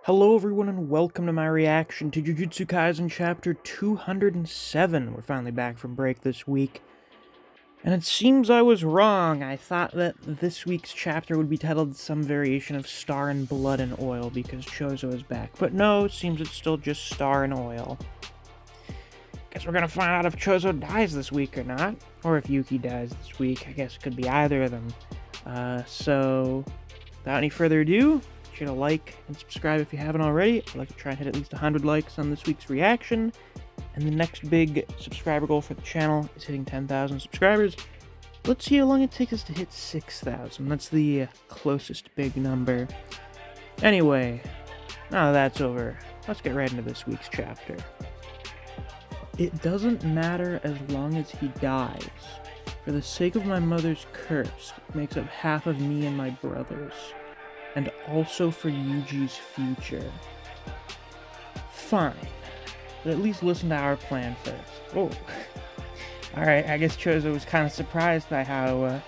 Hello everyone and welcome to my reaction to Jujutsu Kaisen chapter 207. We're finally back from break this week. And it seems I was wrong. I thought that this week's chapter would be titled some variation of Star and Blood and Oil because Chozo is back. But no, it seems it's still just Star and Oil. Guess we're gonna find out if Chozo dies this week or not. Or if Yuki dies this week. I guess it could be either of them. So, without any further ado, sure to like and subscribe if you haven't already. I'd like to try and hit at least 100 likes on this week's reaction. And the next big subscriber goal for the channel is hitting 10,000 subscribers. Let's see how long it takes us to hit 6,000. That's the closest big number. Anyway, now that that's over, let's get right into this week's chapter. It doesn't matter as long as he dies. For the sake of my mother's curse, which makes up half of me and my brothers. And also for Yuji's future. Fine. But at least listen to our plan first. Oh. Alright, I guess Chozo was kind of surprised by how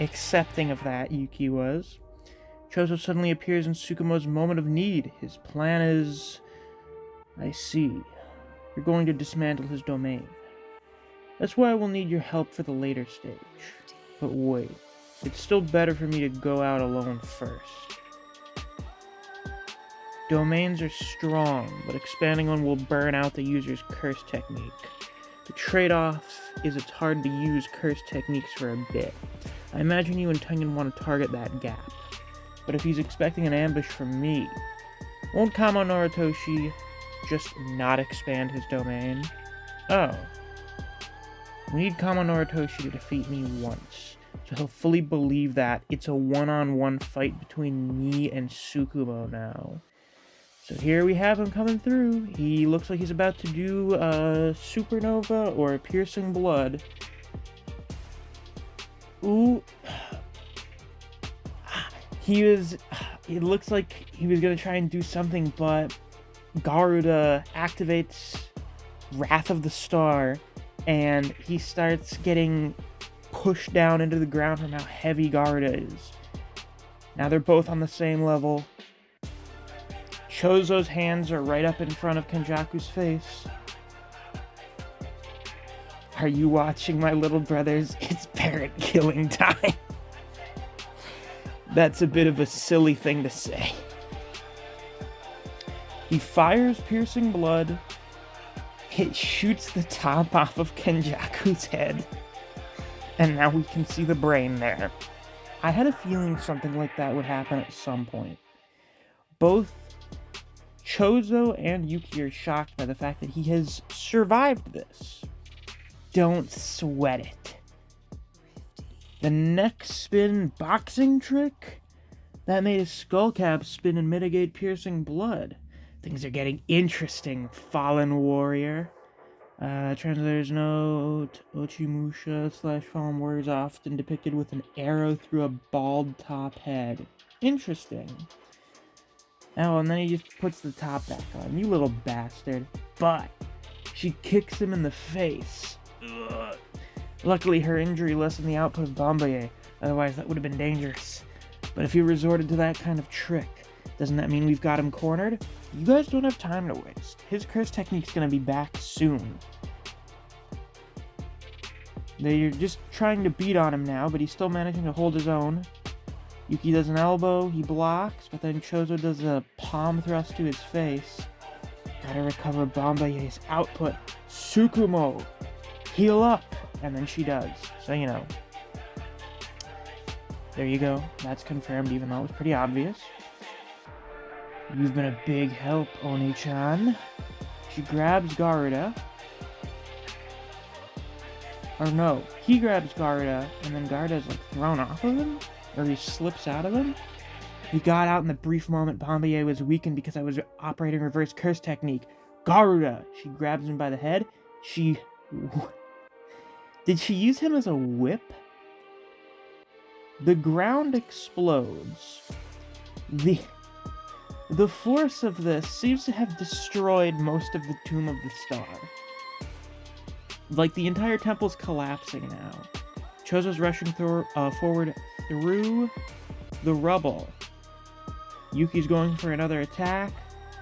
accepting of that Yuki was. Chozo suddenly appears in Tsukumo's moment of need. His plan is... I see. You're going to dismantle his domain. That's why I will need your help for the later stage. But wait. It's still better for me to go out alone first. Domains are strong, but expanding one will burn out the user's curse technique. The trade-off is it's hard to use curse techniques for a bit. I imagine you and Tengen want to target that gap. But if he's expecting an ambush from me, won't Kamo Noritoshi just not expand his domain? Oh. We need Kamo Noritoshi to defeat me once. So he'll fully believe that it's a one-on-one fight between me and Tsukumo now. So here we have him coming through. He looks like he's about to do a supernova or a piercing blood. Ooh. It looks like he was gonna try and do something, but Garuda activates Wrath of the Star, and he starts getting pushed down into the ground from how heavy Garuda is. Now they're both on the same level. Chozo's hands are right up in front of Kenjaku's face. Are you watching, my little brothers? It's parent killing time. That's a bit of a silly thing to say. He fires piercing blood. It shoots the top off of Kenjaku's head. And now we can see the brain there. I had a feeling something like that would happen at some point. Both Chozo and Yuki are shocked by the fact that he has survived this. Don't sweat it. The neck spin boxing trick? That made his skull cap spin and mitigate piercing blood. Things are getting interesting, fallen warrior. Translator's note, Ochimusha / fallen warriors often depicted with an arrow through a bald top head. Interesting. Oh, and then he just puts the top back on. You little bastard. But she kicks him in the face. Ugh. Luckily, her injury lessened the output of Bombaye. Otherwise, that would have been dangerous. But if he resorted to that kind of trick, doesn't that mean we've got him cornered? You guys don't have time to waste. His curse technique's gonna be back soon. They're just trying to beat on him now, but he's still managing to hold his own. Yuki does an elbow, he blocks, but then Chozo does a palm thrust to his face. Gotta recover Bombaye's output. Tsukumo! Heal up! And then she does. So, you know. There you go. That's confirmed, even though it was pretty obvious. You've been a big help, Oni-chan. She grabs Garuda. Or no, he grabs Garuda, and then Garuda's like thrown off of him? Or he slips out of him? He got out in the brief moment Bombaye was weakened because I was operating reverse curse technique. Garuda! She grabs him by the head. Did she use him as a whip? The ground explodes. The force of this seems to have destroyed most of the Tomb of the Star. Like, the entire temple's collapsing now. Chozo's rushing forward through the rubble. Yuki's going for another attack.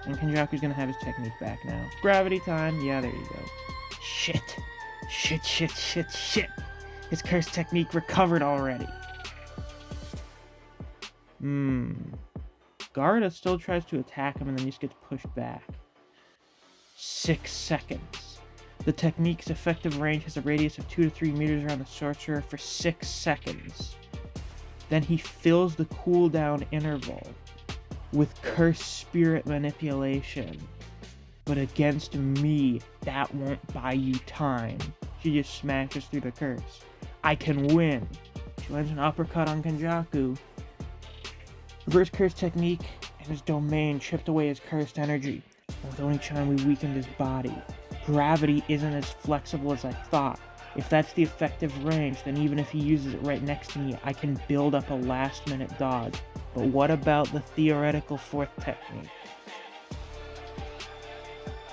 And Kenjaku's gonna have his technique back now. Gravity time. Yeah, there you go. Shit. Shit. His curse technique recovered already. Garda still tries to attack him and then just gets pushed back. 6 seconds. The technique's effective range has a radius of 2 to 3 meters around the sorcerer for 6 seconds. Then he fills the cooldown interval with curse spirit manipulation. But against me, that won't buy you time. She just smashes through the curse. I can win. She lands an uppercut on Kenjaku. Reverse curse technique and his domain chipped away his cursed energy. And with Oni-chan, we weakened his body. Gravity isn't as flexible as I thought. If that's the effective range, then even if he uses it right next to me, I can build up a last-minute dodge. But what about the theoretical fourth technique?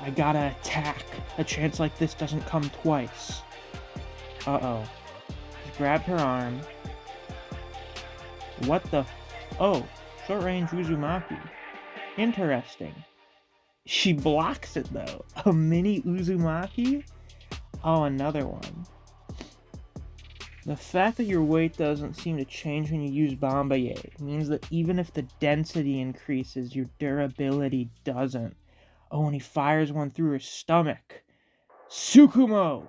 I gotta attack. A chance like this doesn't come twice. Uh-oh. He grabbed her arm. What the... Oh, short-range Uzumaki. Interesting. She blocks it, though. A mini Uzumaki? Oh, another one. The fact that your weight doesn't seem to change when you use Bombaye means that even if the density increases, your durability doesn't. Oh, and he fires one through her stomach. Tsukumo!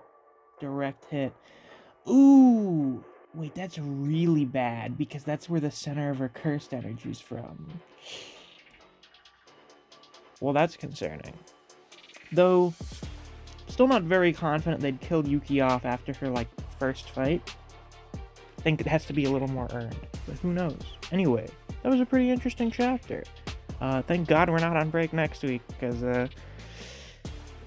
Direct hit. Ooh! Wait, that's really bad, because that's where the center of her cursed energy's from. Well, that's concerning. Though, still not very confident they'd killed Yuki off after her, first fight. I think it has to be a little more earned, but who knows? Anyway, that was a pretty interesting chapter. Thank God we're not on break next week, because,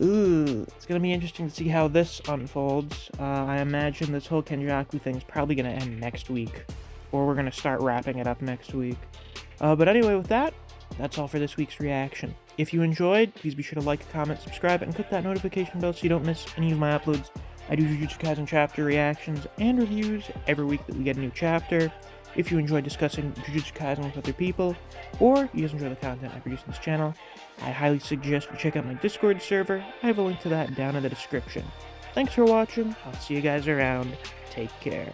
it's gonna be interesting to see how this unfolds. I imagine this whole Kenjaku thing's probably gonna end next week, or we're gonna start wrapping it up next week. But anyway, with that, that's all for this week's reaction. If you enjoyed, please be sure to like, comment, subscribe, and click that notification bell so you don't miss any of my uploads. I do Jujutsu Kaisen chapter reactions and reviews every week that we get a new chapter. If you enjoy discussing Jujutsu Kaisen with other people, or you just enjoy the content I produce on this channel, I highly suggest you check out my Discord server. I have a link to that down in the description. Thanks for watching. I'll see you guys around. Take care.